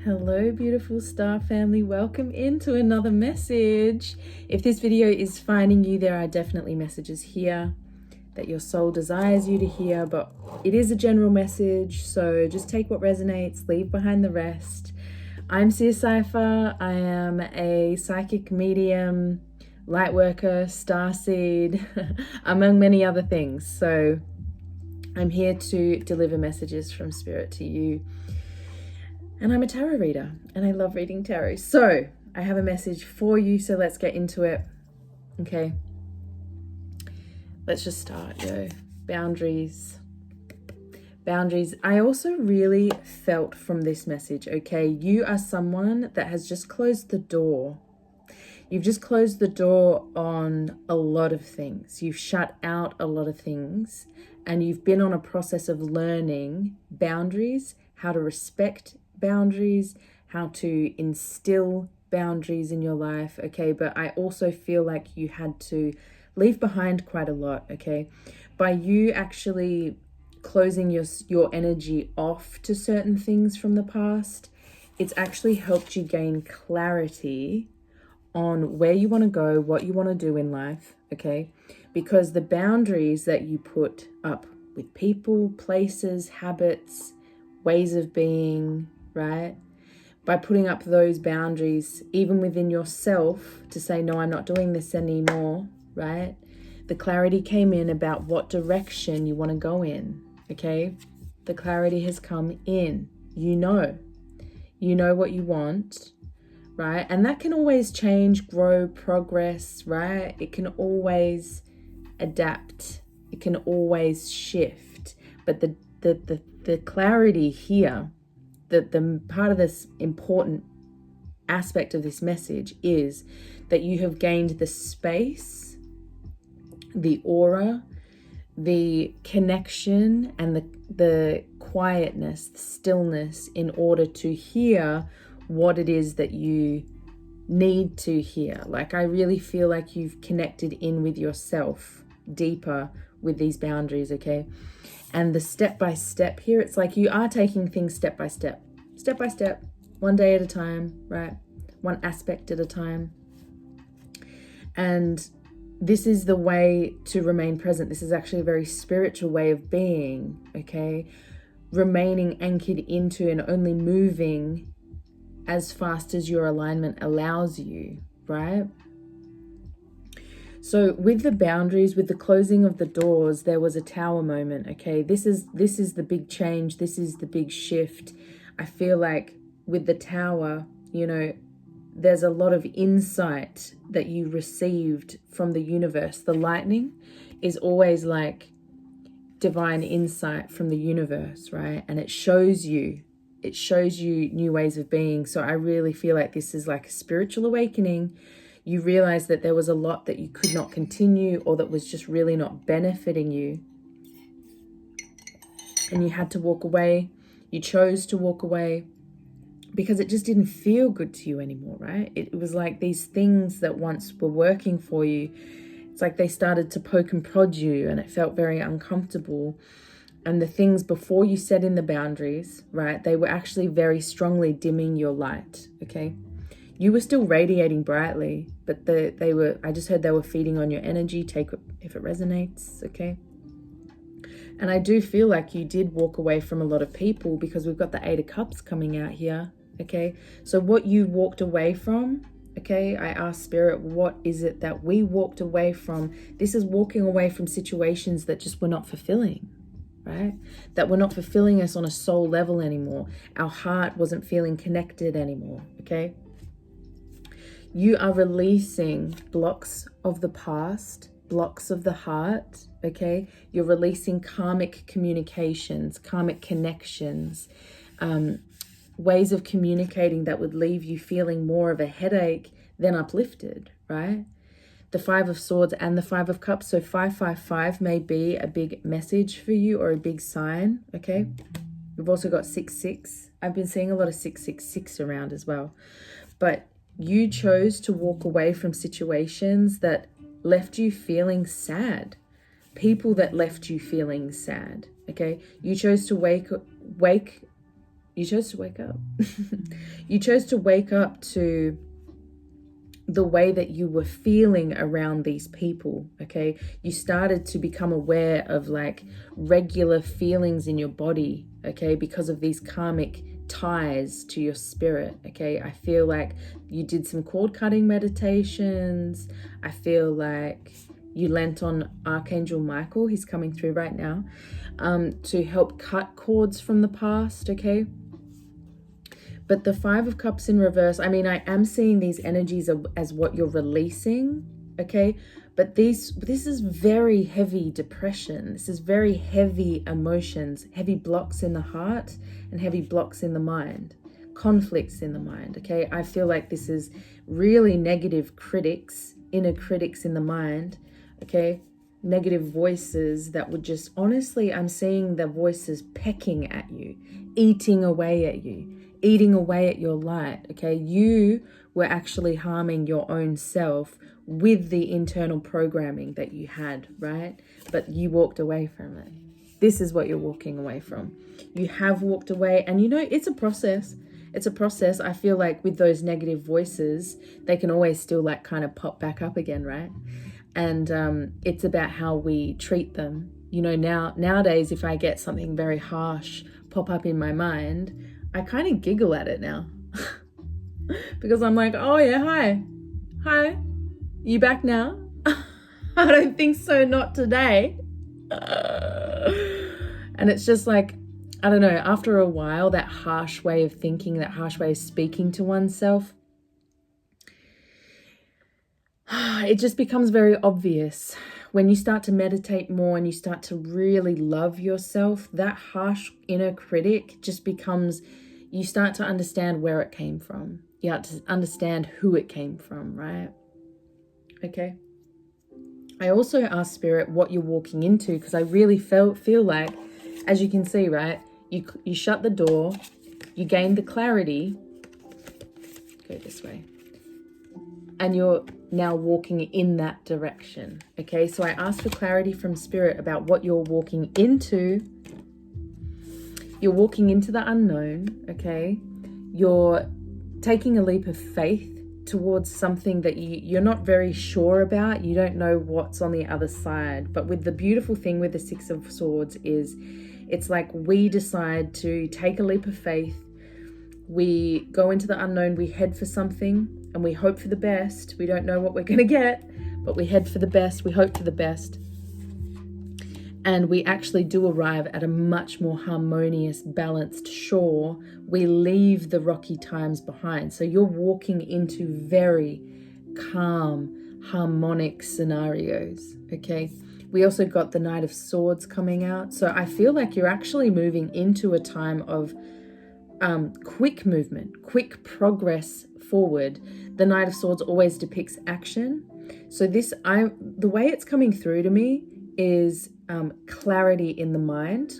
Hello, beautiful star family. Welcome into another message. If this video is finding you, there are definitely messages here that your soul desires you to hear, but it is a general message, so just take what resonates, leave behind the rest. I'm Seer Cypher. I am a psychic medium, light worker, starseed, among many other things. So I'm here to deliver messages from spirit to you. And I'm a tarot reader, and I love reading tarot. So I have a message for you, so let's get into it. Okay. Let's just start, Boundaries. Boundaries. I also really felt from this message, okay? You are someone that has just closed the door. You've just closed the door on a lot of things. You've shut out a lot of things, and you've been on a process of learning boundaries, how to respect boundaries, how to instill boundaries in your life, okay? But I also feel like you had to leave behind quite a lot, okay? By you actually closing your energy off to certain things from the past, it's actually helped you gain clarity on where you want to go, what you want to do in life, okay? Because the boundaries that you put up with people, places, habits, ways of being, right? By putting up those boundaries, even within yourself, to say, no, I'm not doing this anymore, right? The clarity came in about what direction you want to go in, okay? The clarity has come in. You know what you want, right? And that can always change, grow, progress, right? It can always adapt. It can always shift. But the clarity here, the part of this important aspect of this message is that you have gained the space, the aura, the connection, and the quietness, the stillness, in order to hear what it is that you need to hear. Like, I really feel like you've connected in with yourself deeper with these boundaries, okay? And the step-by-step here, it's like you are taking things step by step, one day at a time, right? One aspect at a time. And this is the way to remain present. This is actually a very spiritual way of being, okay? Remaining anchored into and only moving as fast as your alignment allows you, right? So with the boundaries, with the closing of the doors, there was a tower moment, okay? This is the big change. This is the big shift. I feel like with the tower, there's a lot of insight that you received from the universe. The lightning is always like divine insight from the universe, right? And it shows you new ways of being. So I really feel like this is like a spiritual awakening. You realize that there was a lot that you could not continue, or that was just really not benefiting you, and you had to walk away. You chose to walk away because it just didn't feel good to you anymore, right? It was like these things that once were working for you, it's like they started to poke and prod you, and it felt very uncomfortable. And the things before you set in the boundaries, right, they were actually very strongly dimming your light, okay? You were still radiating brightly, but I just heard they were feeding on your energy. Take it if it resonates, okay? And I do feel like you did walk away from a lot of people, because we've got the Eight of Cups coming out here, okay? So what you walked away from, okay, I asked Spirit, what is it that we walked away from? This is walking away from situations that just were not fulfilling, right? That were not fulfilling us on a soul level anymore. Our heart wasn't feeling connected anymore, okay? You are releasing blocks of the past, blocks of the heart, okay? You're releasing karmic communications, karmic connections, ways of communicating that would leave you feeling more of a headache than uplifted, right? The Five of Swords and the Five of Cups. So 555 may be a big message for you, or a big sign, okay? We've also got 66. I've been seeing a lot of 666 around as well. But you chose to walk away from situations that left you feeling sad. People that left you feeling sad, okay? You chose to wake You chose to wake up. You chose to wake up to the way that you were feeling around these people, okay? You started to become aware of like regular feelings in your body, okay? Because of these karmic ties to your spirit, okay? I feel like you did some cord cutting meditations. I feel like you lent on Archangel Michael, he's coming through right now, to help cut cords from the past, okay? But the Five of Cups in reverse, I mean, I am seeing these energies as what you're releasing, okay? But this is very heavy depression. This is very heavy emotions, heavy blocks in the heart and heavy blocks in the mind, conflicts in the mind, okay? I feel like this is really negative critics, inner critics in the mind, okay? Negative voices that would just, honestly, I'm seeing the voices pecking at you, eating away at you, eating away at your light, okay? You were actually harming your own self with the internal programming that you had, right? But you walked away from it. This is what you're walking away from. You have walked away, and you know, it's a process. It's a process. I feel like with those negative voices, they can always still like kind of pop back up again, right? And it's about how we treat them. You know, nowadays, if I get something very harsh pop up in my mind, I kind of giggle at it now. Because I'm like, oh yeah, hi, you back now? I don't think so, not today. And it's just like, I don't know, after a while, that harsh way of thinking, that harsh way of speaking to oneself, it just becomes very obvious. When you start to meditate more and you start to really love yourself, that harsh inner critic just becomes, you start to understand where it came from. You have to understand who it came from, right? Okay. I also asked Spirit what you're walking into, because I really feel like, as you can see, right, you shut the door, you gain the clarity, go this way, and you're now walking in that direction. Okay, so I asked for clarity from Spirit about what you're walking into. You're walking into the unknown, okay? You're taking a leap of faith towards something that you're not very sure about. You don't know what's on the other side. But with the beautiful thing with the Six of Swords is, it's like we decide to take a leap of faith. We go into the unknown, we head for something, and we hope for the best. We don't know what we're going to get, but we head for the best, we hope for the best. And we actually do arrive at a much more harmonious, balanced shore. We leave the rocky times behind. So you're walking into very calm, harmonic scenarios, okay? We also got the Knight of Swords coming out. So I feel like you're actually moving into a time of quick movement, quick progress forward. The Knight of Swords always depicts action. So the way it's coming through to me is clarity in the mind.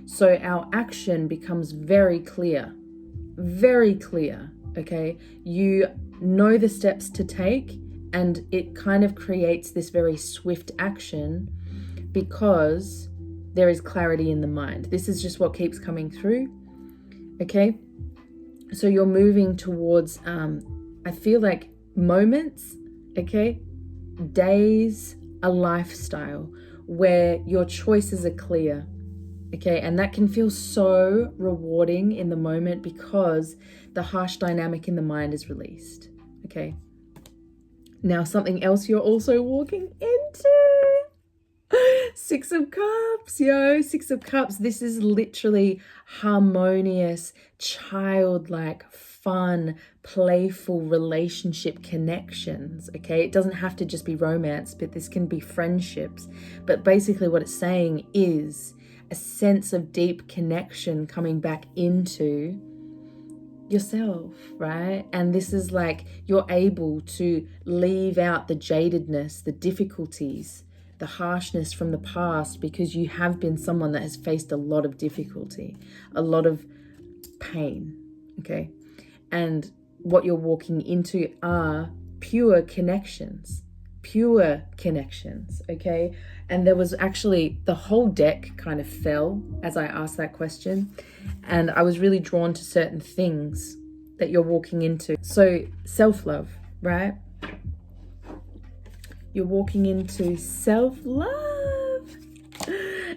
So our action becomes very clear, okay? You know the steps to take, and it kind of creates this very swift action because there is clarity in the mind. This is just what keeps coming through, okay? So you're moving towards, I feel like moments, okay? Days, a lifestyle where your choices are clear, okay? And that can feel so rewarding in the moment because the harsh dynamic in the mind is released, okay? Now, something else you're also walking into, Six of Cups, yo, Six of Cups. This is literally harmonious, childlike, fun, playful relationship connections, okay? It doesn't have to just be romance, but this can be friendships. But basically what it's saying is a sense of deep connection coming back into yourself, right? And this is like you're able to leave out the jadedness, the difficulties, the harshness from the past, because you have been someone that has faced a lot of difficulty, a lot of pain, okay? And what you're walking into are pure connections, pure connections, okay? And there was actually, the whole deck kind of fell as I asked that question. And I was really drawn to certain things that you're walking into. So self-love, right? You're walking into self-love.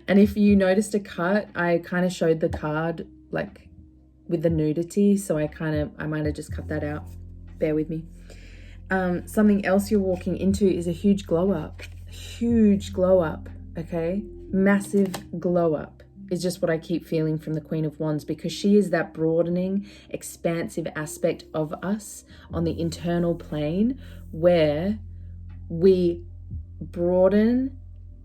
And if you noticed a cut, I kind of showed the card like with the nudity. So I might have just cut that out. Bear with me. Something else you're walking into is a huge glow up. Huge glow up, okay? Massive glow up is just what I keep feeling from the Queen of Wands, because she is that broadening, expansive aspect of us on the internal plane where we broaden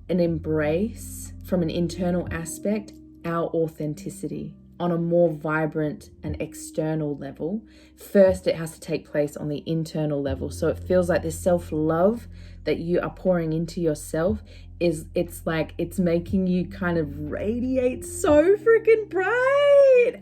and embrace from an internal aspect our authenticity on a more vibrant and external level. First, it has to take place on the internal level. So it feels like this self-love that you are pouring into yourself it's like it's making you kind of radiate so freaking bright.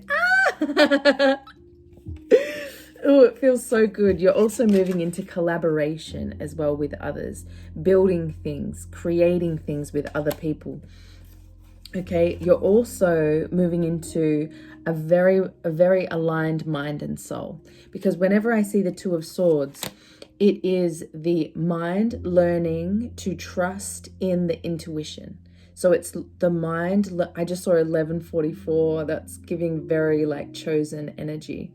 Oh, it feels so good. You're also moving into collaboration as well with others, building things, creating things with other people. Okay, you're also moving into a very aligned mind and soul, because whenever I see the Two of Swords, it is the mind learning to trust in the intuition. So it's the mind. I just saw 1144. That's giving very like chosen energy.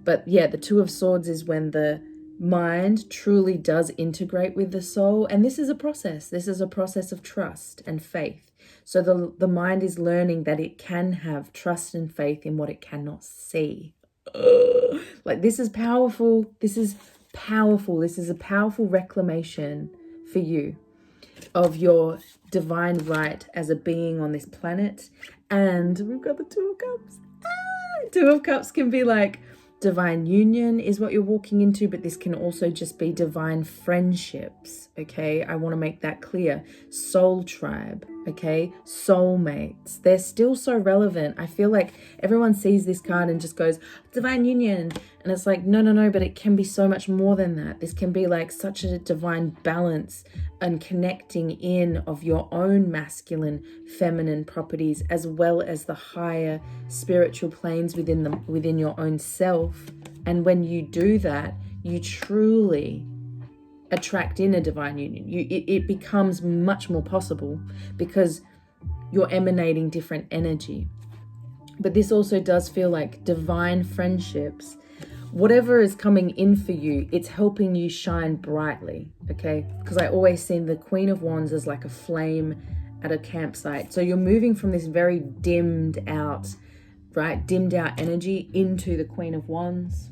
But yeah, the Two of Swords is when the mind truly does integrate with the soul. And this is a process. This is a process of trust and faith. So the mind is learning that it can have trust and faith in what it cannot see. Like this is powerful. This is powerful. This is a powerful reclamation for you of your divine right as a being on this planet. And we've got the Two of Cups. Two of Cups can be like divine union is what you're walking into, but this can also just be divine friendships, okay? I want to make that clear. Soul tribe, okay? Soulmates. They're still so relevant. I feel like everyone sees this card and just goes, divine union. And it's like, no, but it can be so much more than that. This can be like such a divine balance and connecting in of your own masculine, feminine properties, as well as the higher spiritual planes within your own self. And when you do that, you truly attract in a divine union. It becomes much more possible because you're emanating different energy. But this also does feel like divine friendships. Whatever is coming in for you, it's helping you shine brightly, okay? Because I always see the Queen of Wands as like a flame at a campsite. So you're moving from this very dimmed out, right? Dimmed out energy into the Queen of Wands.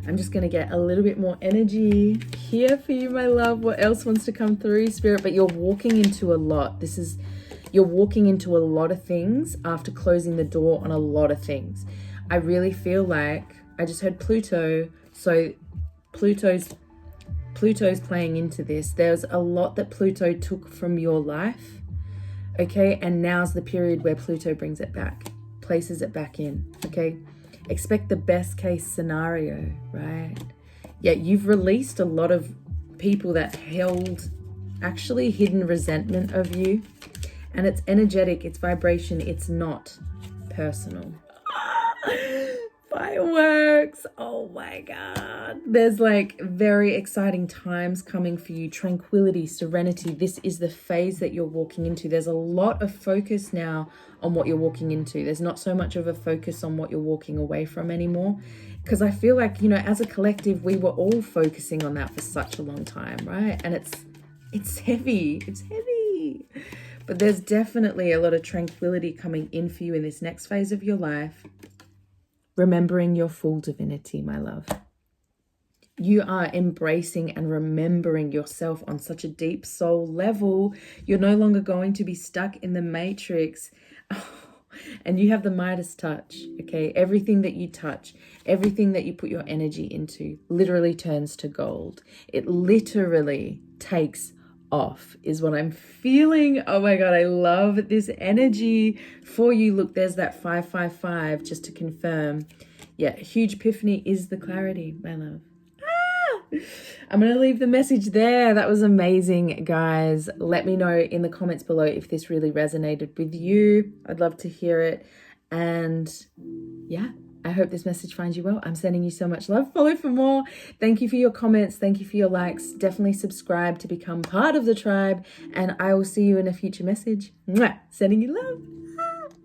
I'm just going to get a little bit more energy here for you, my love. What else wants to come through, Spirit? But you're walking into a lot. You're walking into a lot of things after closing the door on a lot of things. I really feel like I just heard Pluto. So Pluto's playing into this. There's a lot that Pluto took from your life. Okay. And now's the period where Pluto brings it back, places it back in. Okay. Expect the best case scenario, right? Yeah. You've released a lot of people that held actually hidden resentment of you, and it's energetic. It's vibration. It's not personal. Fireworks. Oh my God. There's like very exciting times coming for you. Tranquility, serenity. This is the phase that you're walking into. There's a lot of focus now on what you're walking into. There's not so much of a focus on what you're walking away from anymore. Because I feel like, as a collective, we were all focusing on that for such a long time, right? And it's heavy. It's heavy. But there's definitely a lot of tranquility coming in for you in this next phase of your life. Remembering your full divinity, my love. You are embracing and remembering yourself on such a deep soul level. You're no longer going to be stuck in the matrix. And you have the Midas touch, okay? Everything that you touch, everything that you put your energy into literally turns to gold. It literally takes off is what I'm feeling. Oh my God, I love this energy for you. Look, there's that 555 just to confirm. Yeah, huge epiphany is the clarity, my love. I'm going to leave the message there. That was amazing, guys. Let me know in the comments below if this really resonated with you. I'd love to hear it. And yeah, I hope this message finds you well. I'm sending you so much love. Follow for more. Thank you for your comments. Thank you for your likes. Definitely subscribe to become part of the tribe. And I will see you in a future message. Mwah! Sending you love.